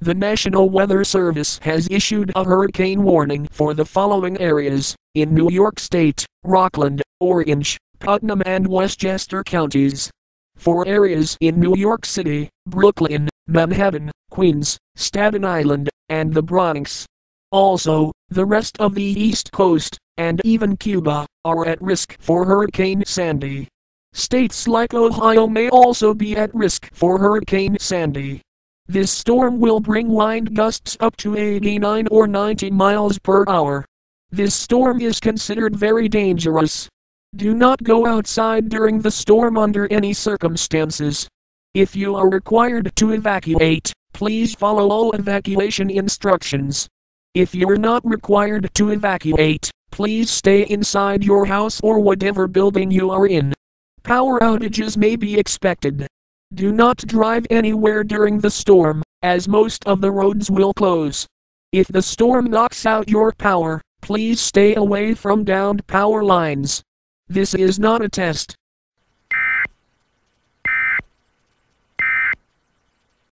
The National Weather Service has issued a hurricane warning for the following areas in New York State, Rockland, Orange, Putnam and Westchester counties. 4 areas in New York City, Brooklyn, Manhattan, Queens, Staten Island, and the Bronx. Also, the rest of the East Coast, and even Cuba, are at risk for Hurricane Sandy. States like Ohio may also be at risk for Hurricane Sandy. This storm will bring wind gusts up to 89 or 90 miles per hour. This storm is considered very dangerous. Do not go outside during the storm under any circumstances. If you are required to evacuate, please follow all evacuation instructions. If you're not required to evacuate, please stay inside your house or whatever building you are in. Power outages may be expected. Do not drive anywhere during the storm, as most of the roads will close. If the storm knocks out your power, please stay away from downed power lines. This is not a test.